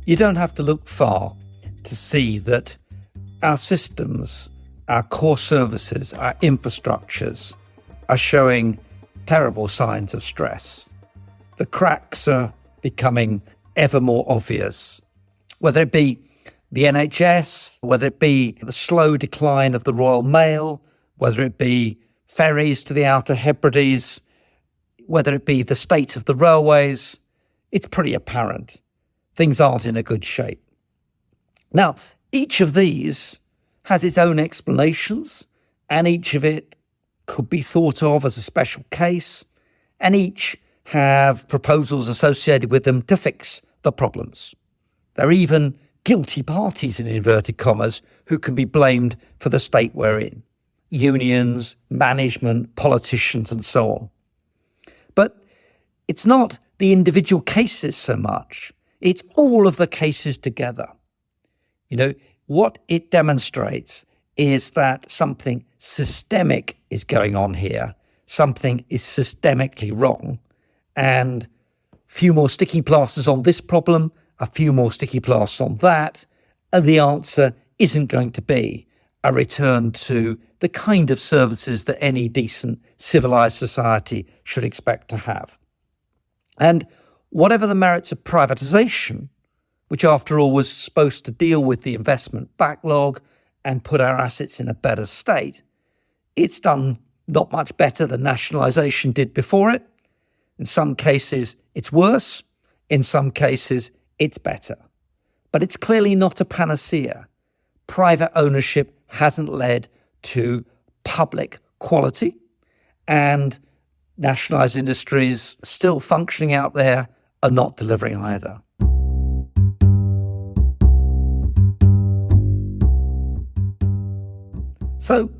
You don't have to look far to see that our systems, our core services, our infrastructures are showing terrible signs of stress. The cracks are becoming ever more obvious, whether it be the NHS, whether it be the slow decline of the Royal Mail, whether it be ferries to the Outer Hebrides, whether it be the state of the railways. It's pretty apparent things aren't in a good shape. Now, each of these has its own explanations, and each of it could be thought of as a special case, and each have proposals associated with them to fix the problems. There are even guilty parties, in inverted commas, who can be blamed for the state we're in. Unions, management, politicians, and so on. But it's not the individual cases so much. It's all of the cases together. What it demonstrates is that something systemic is going on here. Something is systemically wrong. And a few more sticky plasters on this problem, a few more sticky plasters on that, and the answer isn't going to be a return to the kind of services that any decent civilised society should expect to have. And whatever the merits of privatisation, which after all was supposed to deal with the investment backlog and put our assets in a better state, it's done not much better than nationalisation did before it. In some cases, it's worse. In some cases, it's better. But it's clearly not a panacea. Private ownership hasn't led to public quality, and nationalised industries still functioning out there are not delivering either. So,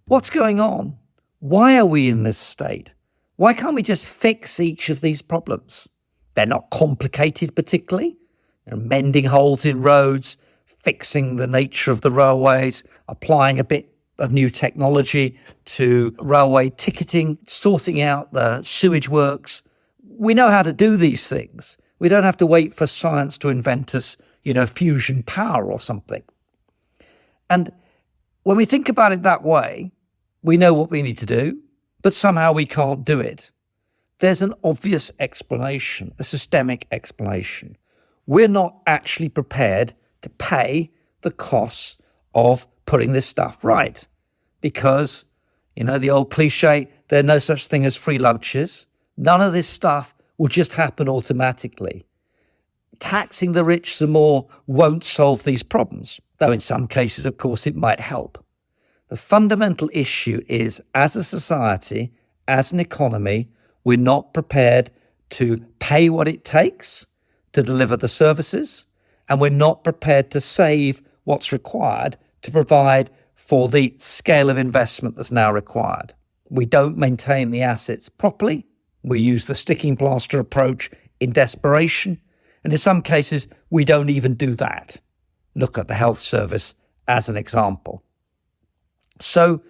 what's going on? Why are we in this state? Why can't we just fix each of these problems? They're not complicated particularly. Mending holes in roads, fixing the nature of the railways, applying a bit of new technology to railway ticketing, sorting out the sewage works. We know how to do these things. We don't have to wait for science to invent us, fusion power or something. And when we think about it that way, we know what we need to do, but somehow we can't do it. There's an obvious explanation, a systemic explanation. We're not actually prepared to pay the costs of putting this stuff right. Because, the old cliche, there's no such thing as free lunches. None of this stuff will just happen automatically. Taxing the rich some more won't solve these problems, though in some cases, of course, it might help. The fundamental issue is, as a society, as an economy, we're not prepared to pay what it takes to deliver the services, and we're not prepared to save what's required to provide for the scale of investment that's now required. We don't maintain the assets properly. We use the sticking plaster approach in desperation, and in some cases, we don't even do that. Look at the health service as an example. So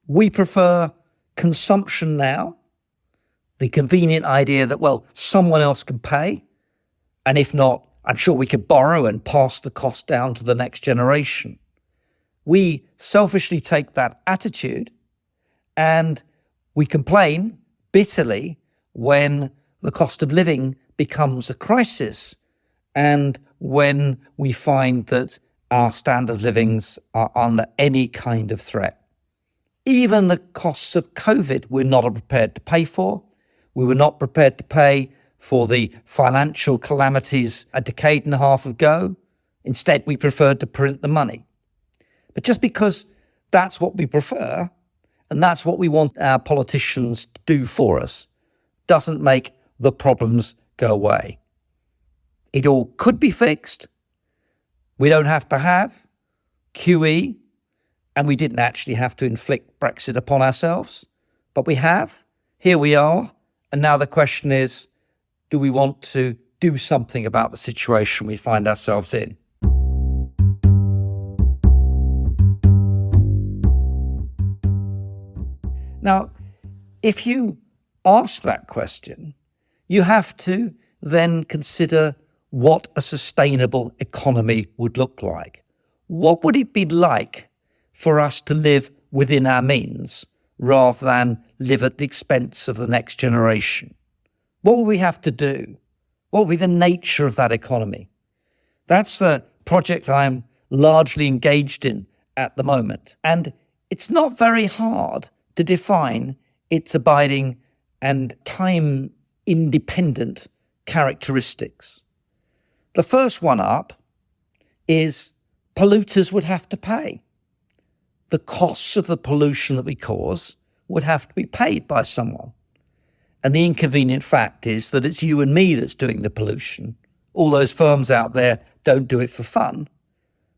we prefer consumption now, the convenient idea that, someone else can pay, and if not, I'm sure we could borrow and pass the cost down to the next generation. We selfishly take that attitude and we complain bitterly when the cost of living becomes a crisis and when we find that our standard of livings are under any kind of threat. Even the costs of COVID we're not prepared to pay for. We were not prepared to pay for the financial calamities a decade and a half ago. Instead, we preferred to print the money. But just because that's what we prefer, and that's what we want our politicians to do for us, doesn't make the problems go away. It all could be fixed. We don't have to have QE, and we didn't actually have to inflict Brexit upon ourselves, but we have. Here we are. And now the question is, do we want to do something about the situation we find ourselves in? Now, if you ask that question, you have to then consider what a sustainable economy would look like. What would it be like for us to live within our means rather than live at the expense of the next generation? What will we have to do? What will be the nature of that economy? That's the project I'm largely engaged in at the moment. And it's not very hard to define its abiding and time-independent characteristics. The first one up is polluters would have to pay. The costs of the pollution that we cause would have to be paid by someone. And the inconvenient fact is that it's you and me that's doing the pollution. All those firms out there don't do it for fun.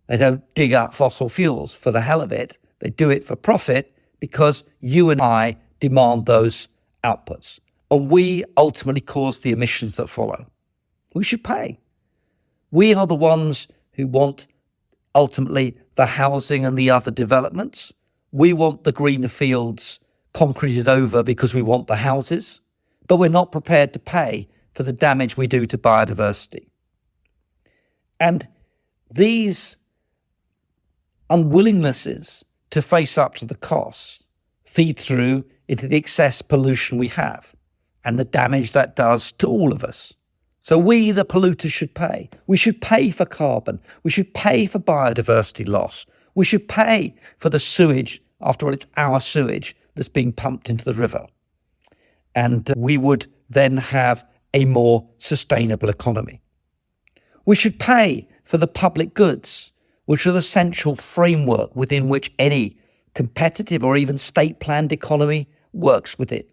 They don't dig up fossil fuels for the hell of it. They do it for profit because you and I demand those outputs. And we ultimately cause the emissions that follow. We should pay. We are the ones who want ultimately the housing and the other developments. We want the greener fields concreted over because we want the houses, but we're not prepared to pay for the damage we do to biodiversity. And these unwillingnesses to face up to the costs feed through into the excess pollution we have and the damage that does to all of us. So we, the polluters, should pay. We should pay for carbon. We should pay for biodiversity loss. We should pay for the sewage, after all, it's our sewage that's being pumped into the river. And we would then have a more sustainable economy. We should pay for the public goods, which are the central framework within which any competitive or even state-planned economy works within.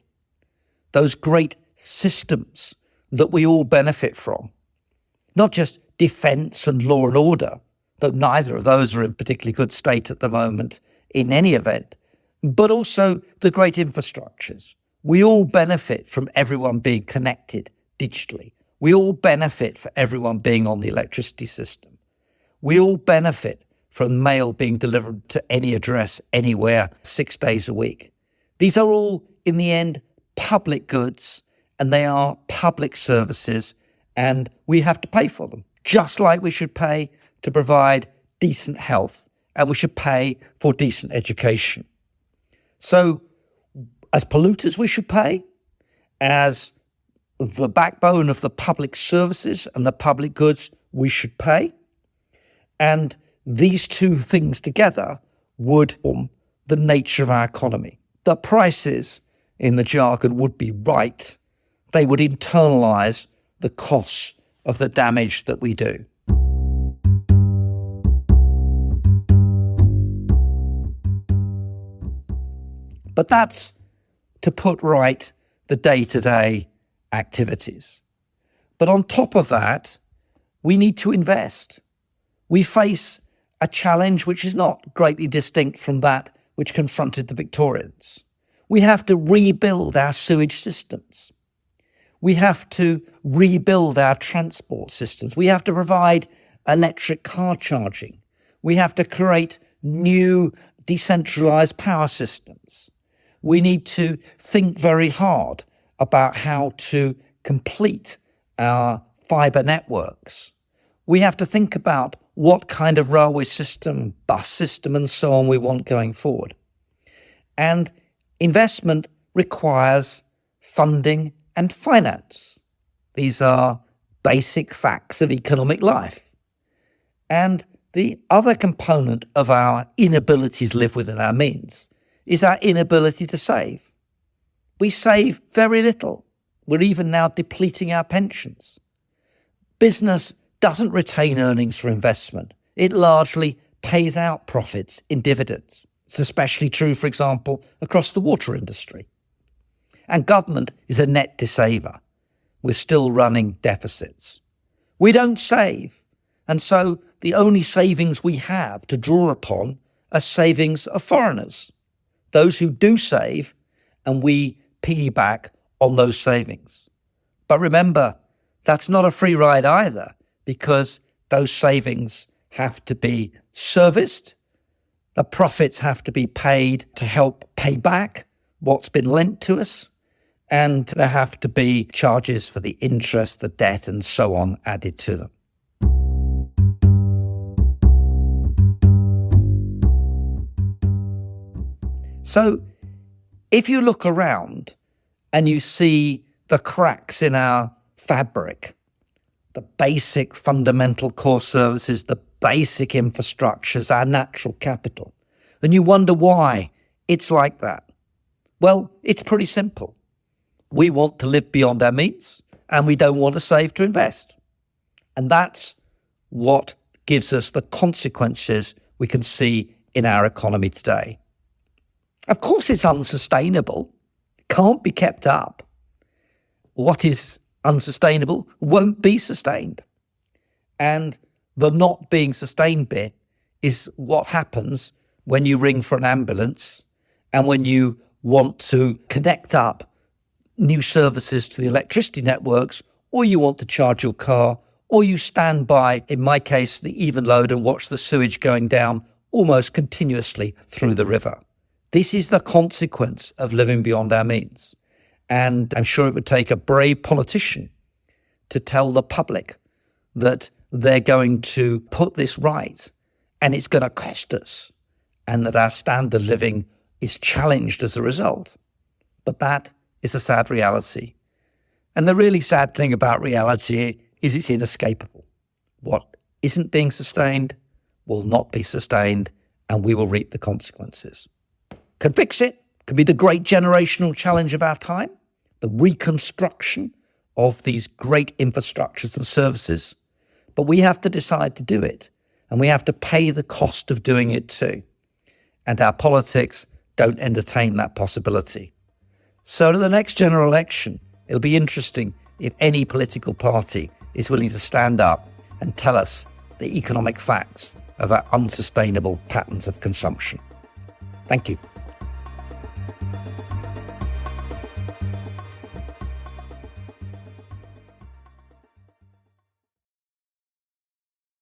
Those great systems that we all benefit from, not just defence and law and order, though neither of those are in particularly good state at the moment in any event, but also the great infrastructures. We all benefit from everyone being connected digitally. We all benefit for everyone being on the electricity system. We all benefit from mail being delivered to any address anywhere 6 days a week. These are all, in the end, public goods, and they are public services, and we have to pay for them, just like we should pay to provide decent health, and we should pay for decent education. So, as polluters, we should pay. As the backbone of the public services and the public goods, we should pay. And these two things together would form the nature of our economy. The prices, in the jargon, would be right. They would internalise the costs of the damage that we do. But that's to put right the day-to-day activities. But on top of that, we need to invest. We face a challenge which is not greatly distinct from that which confronted the Victorians. We have to rebuild our sewage systems. We have to rebuild our transport systems. We have to provide electric car charging. We have to create new decentralised power systems. We need to think very hard about how to complete our fibre networks. We have to think about what kind of railway system, bus system and so on we want going forward. And investment requires funding and finance. These are basic facts of economic life. And the other component of our inability to live within our means is our inability to save. We save very little. We're even now depleting our pensions. Business doesn't retain earnings for investment. It largely pays out profits in dividends. It's especially true, for example, across the water industry. And government is a net dissaver. We're still running deficits. We don't save. And so the only savings we have to draw upon are savings of foreigners, those who do save, and we piggyback on those savings. But remember, that's not a free ride either, because those savings have to be serviced. The profits have to be paid to help pay back what's been lent to us. and there have to be charges for the interest, the debt, and so on added to them. So if you look around and you see the cracks in our fabric, the basic fundamental core services, the basic infrastructures, our natural capital, and you wonder why it's like that. Well, it's pretty simple. We want to live beyond our means, and we don't want to save to invest. And that's what gives us the consequences we can see in our economy today. Of course, it's unsustainable. It can't be kept up. What is unsustainable won't be sustained. And the not being sustained bit is what happens when you ring for an ambulance and when you want to connect up new services to the electricity networks, or you want to charge your car, or you stand by, in my case, the even load and watch the sewage going down almost continuously through the river. This is the consequence of living beyond our means. And I'm sure it would take a brave politician to tell the public that they're going to put this right and it's going to cost us, and that our standard of living is challenged as a result. But that is a sad reality. And the really sad thing about reality is it's inescapable. What isn't being sustained will not be sustained, and we will reap the consequences. Can fix it, could be the great generational challenge of our time, the reconstruction of these great infrastructures and services. But we have to decide to do it, and we have to pay the cost of doing it too. And our politics don't entertain that possibility. So to the next general election, it'll be interesting if any political party is willing to stand up and tell us the economic facts of our unsustainable patterns of consumption. Thank you.